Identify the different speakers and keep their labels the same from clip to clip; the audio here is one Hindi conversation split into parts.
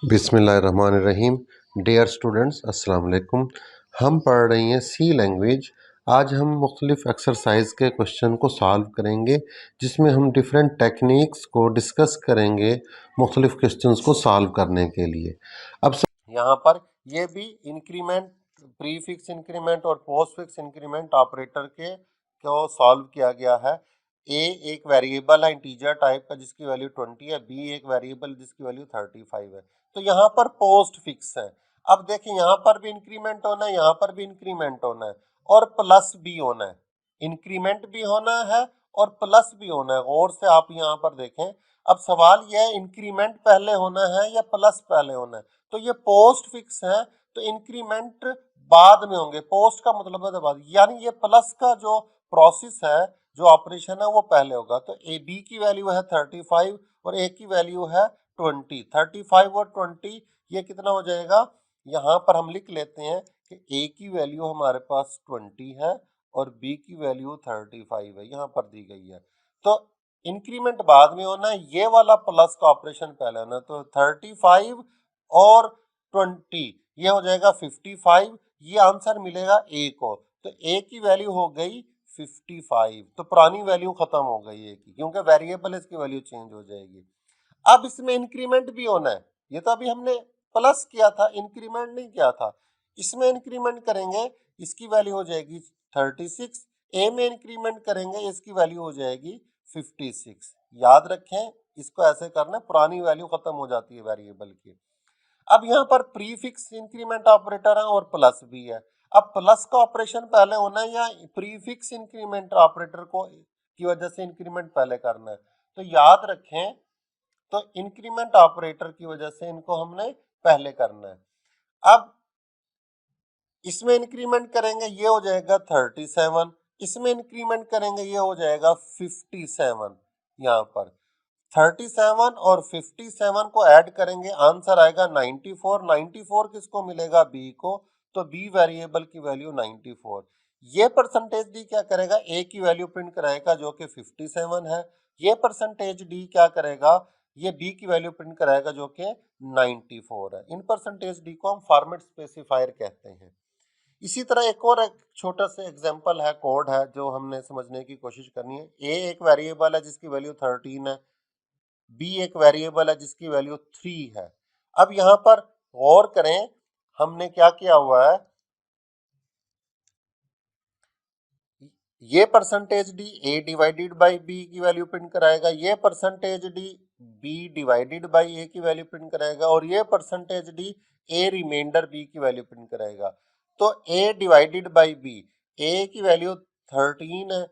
Speaker 1: बिस्मिल्लाहिर्रहमानिर्रहीम। डियर स्टूडेंट्स, अस्सलाम वालेकुम। हम पढ़ रही हैं सी लैंग्वेज। आज हम मुख्तलिफ एक्सरसाइज के क्वेश्चन को सॉल्व करेंगे, जिसमें हम डिफरेंट टेक्निक्स को डिस्कस करेंगे मुख्तलिफ क्वेश्चंस को सॉल्व करने के लिए। अब यहाँ पर ये भी इंक्रीमेंट, प्रीफिक्स इंक्रीमेंट और पोस्ट फिक्स इंक्रीमेंट ऑपरेटर के को सॉल्व किया गया है। ए एक वेरिएबल है इंटीजर टाइप का जिसकी वैल्यू 20 है, बी एक वेरिएबल जिसकी वैल्यू 35 है। तो यहाँ पर पोस्ट फिक्स है। अब देखिए यहाँ पर भी इंक्रीमेंट होना है, यहाँ पर भी इंक्रीमेंट होना है और प्लस भी होना है। इंक्रीमेंट भी होना है और प्लस भी होना है। गौर से आप यहाँ पर देखें। अब सवाल यह है इंक्रीमेंट पहले होना है या प्लस पहले होना है। तो ये पोस्ट फिक्स है तो इंक्रीमेंट बाद में होंगे। पोस्ट का मतलब है बाद, यानी ये प्लस का जो प्रोसेस है, जो ऑपरेशन है वो पहले होगा। तो ए बी की वैल्यू है 35 और ए की वैल्यू है 20। 35 और 20 ये कितना हो जाएगा? यहाँ पर हम लिख लेते हैं कि ए की वैल्यू हमारे पास 20 है और बी की वैल्यू 35 है, यहाँ पर दी गई है। तो इंक्रीमेंट बाद में होना है, ये वाला प्लस का ऑपरेशन पहले होना है। तो 35 और 20 ये हो जाएगा 55। ये आंसर मिलेगा ए को। तो ए की वैल्यू हो गई 55। तो पुरानी वैल्यू खत्म हो गई है की, क्योंकि वेरिएबल इसकी वैल्यू चेंज हो जाएगी। अब इसमें इंक्रीमेंट भी होना है। ये तो अभी हमने प्लस किया था, इंक्रीमेंट नहीं किया था। इसमें इंक्रीमेंट करेंगे, इसकी वैल्यू हो जाएगी 36। ए में इंक्रीमेंट करेंगे, इसकी वैल्यू हो जाएगी 56। याद रखें, इसको ऐसे करना, पुरानी वैल्यू खत्म हो जाती है वेरिएबल की। अब यहाँ पर प्रीफिक्स इंक्रीमेंट ऑपरेटर है और प्लस भी है। अब प्लस का ऑपरेशन पहले होना है या प्रीफिक्स इंक्रीमेंट ऑपरेटर को की वजह से इंक्रीमेंट पहले करना है? तो याद रखें, तो इंक्रीमेंट ऑपरेटर की वजह से इनको हमने पहले करना है। अब इसमें इंक्रीमेंट करेंगे, ये हो जाएगा 37। इसमें इंक्रीमेंट करेंगे, ये हो जाएगा 57। यहाँ पर 37 और 57 को ऐड करेंगे, आंसर आएगा 94। 94 किसको मिलेगा? बी को। तो बी वेरिएबल की वैल्यू 94। ये परसेंटेज डी क्या करेगा? ए की वैल्यू प्रिंट कराएगा जो कि 57 है। ये परसेंटेज डी क्या करेगा? ये बी की वैल्यू प्रिंट कराएगा जो कि 94 है। इन परसेंटेज डी को हम फॉर्मेट स्पेसिफायर कहते हैं। इसी तरह एक छोटा सा एग्जांपल है, कोड है जो हमने समझने की कोशिश करनी है। ए एक वेरिएबल है जिसकी वैल्यू 13 है, बी एक वेरिएबल है जिसकी वैल्यू 3 है। अब यहाँ पर गौर करें, हमने क्या किया हुआ है, ये percentage D A divided by B की वैल्यू प्रिंट कराएगा, ये percentage D B divided by A की वैल्यू प्रिंट कराएगा और ये percentage D A remainder B की वैल्यू प्रिंट कराएगा। तो A divided by B, A की वैल्यू 13 है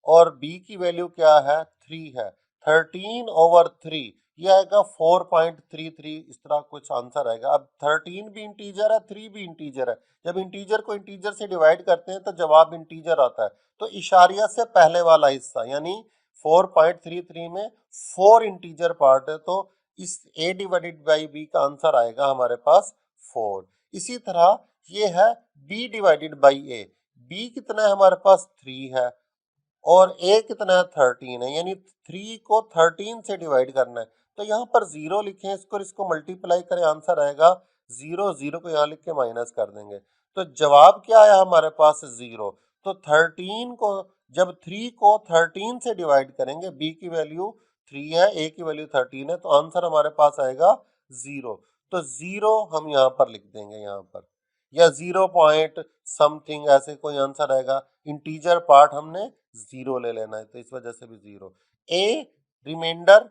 Speaker 1: और बी की वैल्यू क्या है? 3 है। 13/3 ये आएगा 4.33। इस तरह कुछ आंसर आएगा। अब 13 भी इंटीजर है, 3 भी इंटीजर है। जब इंटीजर को इंटीजर से डिवाइड करते हैं तो जवाब इंटीजर आता है। तो इशारिया से पहले वाला हिस्सा यानी 4.33 में 4 इंटीजर पार्ट है, तो इस a डिवाइडेड बाई b का आंसर आएगा हमारे पास 4। इसी तरह ये है b divided by a। b कितना है हमारे पास? 3 है और a कितना है? 13 है, यानी 3 को 13 से डिवाइड करना है। तो यहाँ पर 0 लिखें, इसको मल्टीप्लाई करें, आंसर आएगा 0। 0 को यहाँ लिख के माइनस कर देंगे। तो जवाब क्या आया हमारे पास? 0। तो 13 को, जब 3 को 13 से डिवाइड करेंगे, b की वैल्यू 3 है, a की वैल्यू 13 है, तो आंसर हमारे पास आएगा 0। तो 0 हम यहाँ पर लिख देंगे, यहाँ पर, या 0 पॉइंट समथिंग ऐसे कोई आंसर आएगा। इंटीजर पार्ट हमने 0 ले लेना है, तो इस वजह से भी 0। a reminder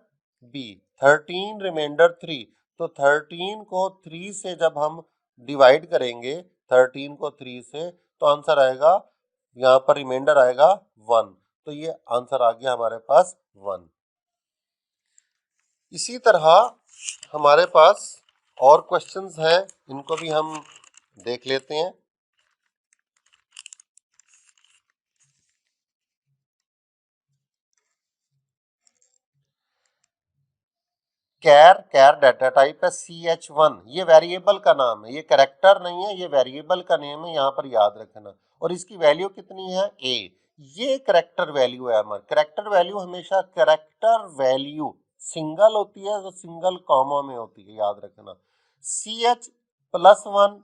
Speaker 1: b, 13 reminder 3। तो 13 को 3 से जब हम डिवाइड करेंगे, 13 को 3 से, तो आंसर आएगा, यहाँ पर रिमाइंडर आएगा 1। तो ये आंसर आ गया हमारे पास 1। इसी तरह हमारे पास और क्वेश्चंस हैं, इनको भी हम देख लेते हैं। कैर डाटा टाइप है CH1। ये वेरिएबल का नाम है, ये कैरेक्टर नहीं है, ये वेरिएबल का नेम है, यहाँ पर याद रखना। और इसकी वैल्यू कितनी है? a। ये कैरेक्टर वैल्यू है हमारा। कैरेक्टर वैल्यू हमेशा कैरेक्टर वैल्यू सिंगल होती है, तो सिंगल कॉमा में होती है, याद रखना। CH1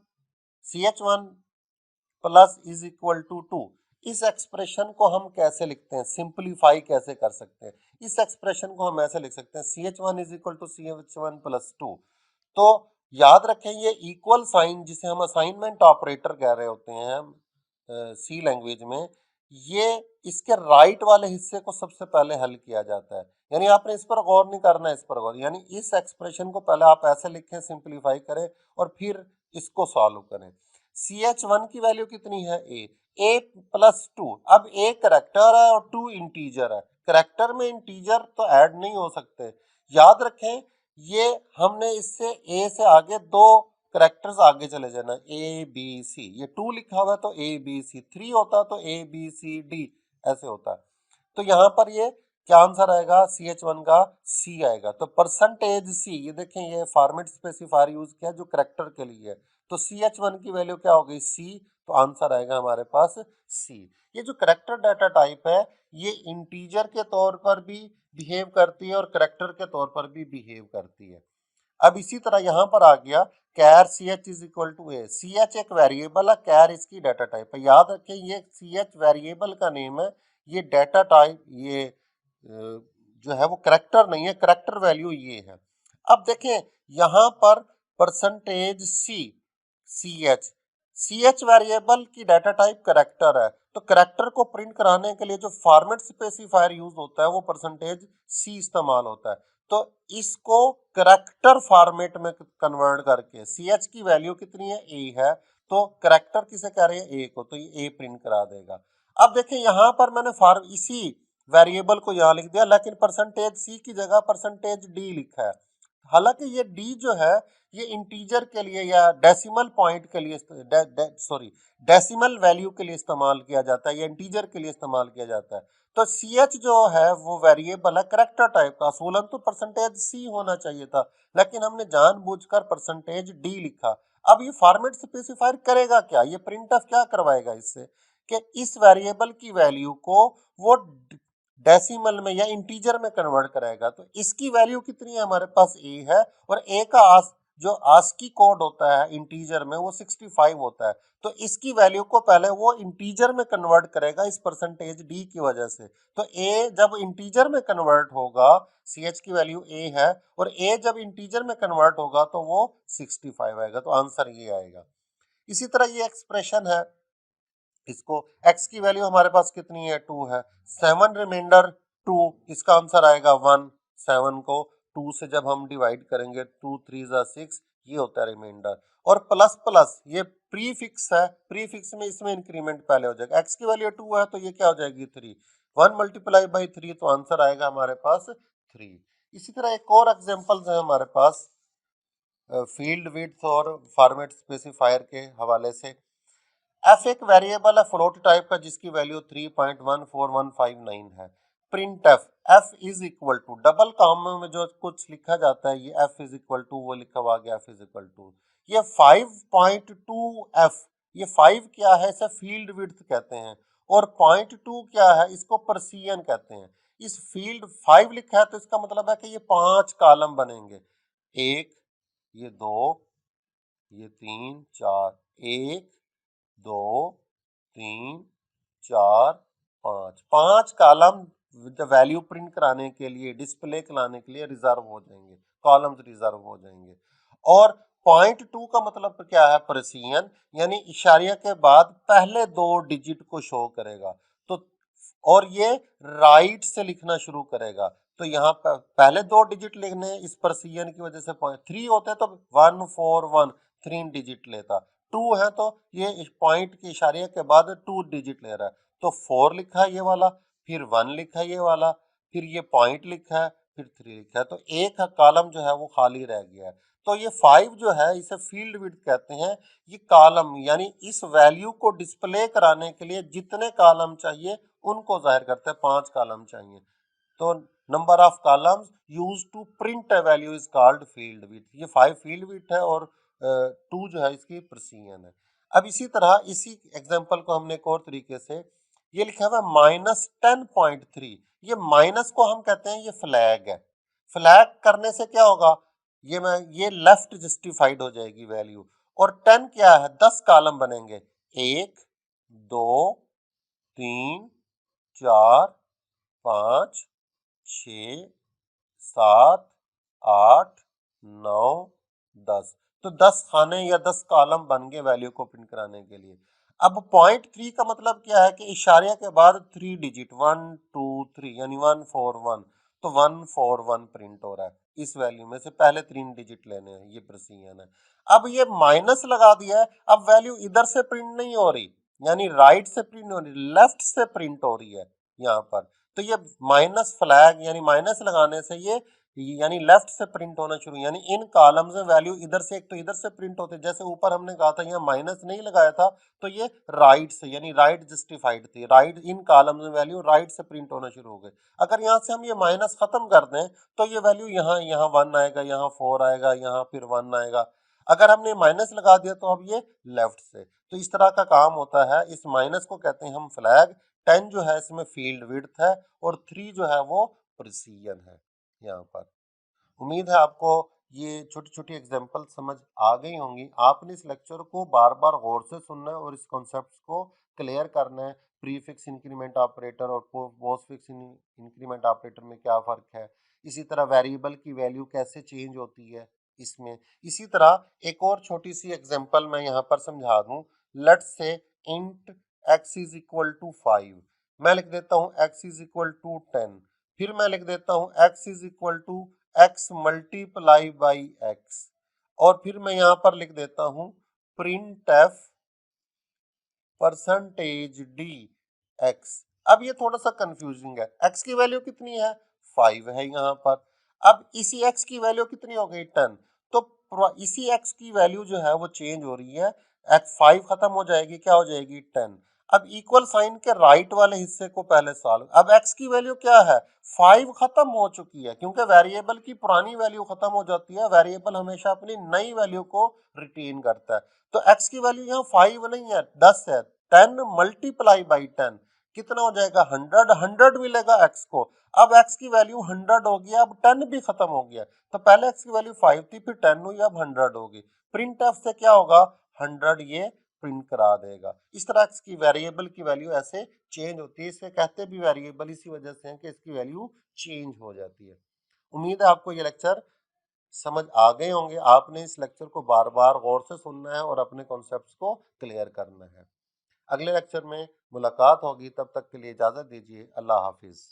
Speaker 1: plus is equal to 2। इस एक्सप्रेशन को हम कैसे लिखते हैं, सिंप्लीफाई कैसे कर सकते हैं? इस एक्सप्रेशन को हम ऐसे लिख सकते हैं CH1 is equal to CH1 plus 2। तो याद रखें ये इक्वल साइन जिसे हम असाइनमेंट ऑपरेटर कह रहे होते हैं सी लैंग्वेज में, ये इसके राइट वाले हिस्से को सबसे पहले हल किया जाता है। यानी आपने इस पर गौर नहीं करना है, इस पर गौर, यानी इस एक्सप्रेशन को पहले आप ऐसे लिखें, सिंप्लीफाई करें और फिर इसको सॉल्व करें। CH1 की वैल्यू कितनी है ए प्लस 2। अब ए करेक्टर है और 2 इंटीजर है। करेक्टर में इंटीजर तो ऐड नहीं हो सकते। याद रखें ये हमने इससे ए से आगे दो करेक्टर्स आगे चले जाना, ए बी सी। ये 2 लिखा हुआ है तो ए बी सी, 3 होता तो ए बी सी डी ऐसे होता है। तो यहाँ पर ये क्या आंसर आएगा, CH1 का सी आएगा। तो परसेंटेज सी, ये देखें ये फॉर्मेट स्पेसिफायर यूज किया जो करेक्टर के लिए है। तो CH1 की वैल्यू क्या हो गई सी, तो आंसर आएगा हमारे पास सी। ये जो करेक्टर डाटा टाइप है ये इंटीजर के तौर पर भी बिहेव करती है और करेक्टर के तौर पर भी बिहेव करती है। अब इसी तरह यहाँ पर आ गया char CH is equal to a. CH एक वेरिएबल है, कैर इसकी डाटा टाइप है। याद रखें ये CH वेरिएबल का नेम है, ये डाटा टाइप ये जो है वो करेक्टर नहीं है, करेक्टर वैल्यू ये है। अब देखें यहाँ पर परसेंटेज CH वेरिएबल की डाटा टाइप करेक्टर है, तो करेक्टर को प्रिंट कराने के लिए जो फॉर्मेट स्पेसिफायर यूज होता है वो परसेंटेज C इस्तेमाल होता है। तो इसको करेक्टर फॉर्मेट में कन्वर्ट करके CH की वैल्यू कितनी है ए है, तो करेक्टर किसे कह रहे हैं ए को, तो ये ए प्रिंट करा देगा। अब देखें यहाँ पर मैंने इसी वेरिएबल को यहाँ लिख दिया, लेकिन परसेंटेज C की जगह परसेंटेज D लिखा है। हालांकि ये D जो है ये इंटीजर के लिए या डेसिमल पॉइंट के लिए सॉरी डेसिमल वैल्यू के लिए इस्तेमाल किया जाता है या इंटीजर के लिए इस्तेमाल किया जाता है। तो CH जो है वो वेरिएबल है करेक्टर टाइप का, असूलन तो परसेंटेज C होना चाहिए था, लेकिन हमने जानबूझकर परसेंटेज D लिखा। अब ये फॉर्मेट स्पेसिफायर करेगा क्या, ये प्रिंटफ क्या करवाएगा इससे कि इस वेरिएबल की वैल्यू को वो डेसिमल में या इंटीजर में कन्वर्ट कराएगा। तो इसकी वैल्यू कितनी है, हमारे पास ए है, और ए का जो आस्की कोड होता है इंटीजर में वो 65 होता है। तो इसकी वैल्यू को पहले वो इंटीजर में कन्वर्ट करेगा इस परसेंटेज डी की वजह से। तो ए जब इंटीजर में कन्वर्ट होगा, CH की वैल्यू ए है, और ए जब इंटीजर में कन्वर्ट होगा तो वो 65 आएगा। तो आंसर ये आएगा। इसी तरह ये एक्सप्रेशन है, इसको x की वैल्यू हमारे पास कितनी है 2 है, 7 रिमाइंडर 2, इसका आंसर आएगा 1। 7 को 2 से जब हम डिवाइड करेंगे 2 3 जा 6, ये होता है रिमाइंडर। और प्लस प्लस ये प्रीफिक्स है, प्रीफिक्स में इसमें इंक्रीमेंट पहले हो जाएगा। x की वैल्यू 2 है तो ये क्या हो जाएगी 3, 1 मल्टीप्लाई बाई 3, तो आंसर आएगा हमारे पास 3। इसी तरह एक और एग्जांपल्स है हमारे पास फील्ड विड्थ और फॉर्मेट स्पेसिफायर के हवाले से। एफ एक वेरिएबल है फ्लोट टाइप का जिसकी वैल्यू 3.14159 है। Print f is equal to, double comma में जो कुछ लिखा जाता है ये एफ इज इक्वल टू, वो लिखा हुआ गया एफ इज इक्वल टू, ये 5.2 एफ, ये 5 क्या है, इसे फील्ड विड्थ कहते हैं, और 0.2 क्या है, इसको परसीजन कहते हैं। इस फील्ड 5 लिखा है तो इसका मतलब है कि ये 5 कॉलम बनेंगे, एक, ये 2, ये 3 4, 1 2 3 4 5, 5 कॉलम वैल्यू प्रिंट कराने के लिए, डिस्प्ले कराने के लिए रिजर्व हो जाएंगे, कॉलम्स रिजर्व हो जाएंगे। और 0.2 का मतलब क्या है, प्रेसिजन, यानी इशारिया के बाद पहले 2 डिजिट को शो करेगा। तो और ये राइट से लिखना शुरू करेगा, तो यहाँ पर पहले 2 डिजिट लिखने इस प्रेसिजन की वजह से 3 होते तो 141 3 डिजिट लेता, 2 है तो ये इस पॉइंट के इशारे के बाद 2 डिजिट ले रहा है, तो 4 लिखा है ये वाला, फिर 1 लिखा है ये वाला, फिर ये पॉइंट लिखा है, फिर 3 लिखा है, तो एक कॉलम जो है वो खाली रह गया है। तो ये 5 जो है इसे फील्ड विड्थ कहते हैं। ये कॉलम यानी इस वैल्यू को डिस्प्ले कराने के लिए जितने कॉलम चाहिए उनको जाहिर करते हैं, 5 कॉलम चाहिए, तो number of columns use to print a value is called field width. ये 5 फील्ड विड्थ है और 2 जो है इसकी प्रेसिजन है। अब इसी तरह इसी एग्जांपल को हमने एक और तरीके से, ये लिखा हुआ है -10.3, ये माइनस को हम कहते हैं ये फ्लैग है। फ्लैग करने से क्या होगा, ये लेफ्ट जस्टिफाइड हो जाएगी वैल्यू। और 10 क्या है, 10 कॉलम बनेंगे, 1 2 3 4 5 6 7 8 9 10। तो 10 खाने या 10 कॉलम बन गए वैल्यू को प्रिंट कराने के लिए। अब पॉइंट 3 का मतलब क्या है कि इशारे के बाद 3 डिजिट 1 2 3 यानी 141, तो 141 प्रिंट हो रहा है। इस वैल्यू में से पहले 3 डिजिट लेने हैं, ये प्रिसीजन है। अब ये माइनस लगा दिया है, अब वैल्यू इधर से प्रिंट नहीं हो रही, यानी राइट से प्रिंट हो रही, लेफ्ट से प्रिंट हो रही है यहाँ पर। तो ये माइनस फ्लैग यानी माइनस लगाने से ये यानी लेफ्ट से प्रिंट होना शुरू, यानी इन कॉलम्स में वैल्यू इधर से, एक तो इधर से प्रिंट होते, जैसे ऊपर हमने कहा था यहाँ माइनस नहीं लगाया था, तो ये राइट से यानी राइट जस्टिफाइड थी, राइट इन कॉलम्स में वैल्यू राइट से प्रिंट होना शुरू हो गई। अगर यहाँ से हम ये माइनस खत्म कर दें तो ये वैल्यू यहाँ यहाँ 1 आएगा, यहाँ 4 आएगा, यहाँ फिर 1 आएगा। अगर हमने माइनस लगा दिया तो अब ये लेफ्ट से, तो इस तरह का काम होता है। इस माइनस को कहते हैं हम फ्लैग। 10 जो है इसमें फील्ड विड्थ है और 3 जो है वो प्रिसीजन है यहाँ पर। उम्मीद है आपको ये छोटी छोटी एग्जांपल समझ आ गई होंगी। आपने इस लेक्चर को बार बार गौर से सुनना है और इस कॉन्सेप्ट को क्लियर करना है। प्रीफिक्स इंक्रीमेंट ऑपरेटर और पोस्टफिक्स इंक्रीमेंट ऑपरेटर में क्या फ़र्क है, इसी तरह वेरिएबल की वैल्यू कैसे चेंज होती है इसमें। इसी तरह एक और छोटी सी एग्जांपल मैं यहाँ पर समझा दूँ। Let's say int x is equal to 5, मैं लिख देता हूँ x इज इक्वल टू 10, फिर मैं लिख देता हूँ x is equal to x multiply by x, और फिर मैं यहां पर लिख देता हूं print f percentage d x. अब ये थोड़ा सा कंफ्यूजिंग है, x की वैल्यू कितनी है, 5 है यहाँ पर। अब इसी x की वैल्यू कितनी हो गई, 10। तो इसी x की वैल्यू जो है वो चेंज हो रही है, x 5 खत्म हो जाएगी, क्या हो जाएगी 10। अब इक्वल साइन के राइट वाले हिस्से को पहले सॉल्व। अब x की वैल्यू क्या है, 5 खत्म हो चुकी है, क्योंकि वेरिएबल की पुरानी वैल्यू खत्म हो जाती है, वेरिएबल हमेशा अपनी नई वैल्यू को रिटेन करता है। तो x की वैल्यू यहाँ 5 नहीं है, 10 है। 10 मल्टीप्लाई बाई 10 कितना हो जाएगा, 100। 100 मिलेगा x को। अब x की वैल्यू 100 हो गया, अब 10 भी खत्म हो गया। तो पहले x की वैल्यू 5 थी, फिर 10 हुई, अब 100 होगी। प्रिंट एफ से क्या होगा, 100 ये प्रिंट करा देगा। इस तरह x की वेरिएबल की वैल्यू ऐसे चेंज होती है, इसे कहते भी वेरिएबल इसी वजह से है कि इसकी वैल्यू चेंज हो जाती है। उम्मीद है आपको ये लेक्चर समझ आ गए होंगे। आपने इस लेक्चर को बार बार गौर से सुनना है और अपने कॉन्सेप्ट्स को क्लियर करना है। अगले लेक्चर में मुलाकात होगी, तब तक के लिए इजाजत दीजिए। अल्लाह हाफिज।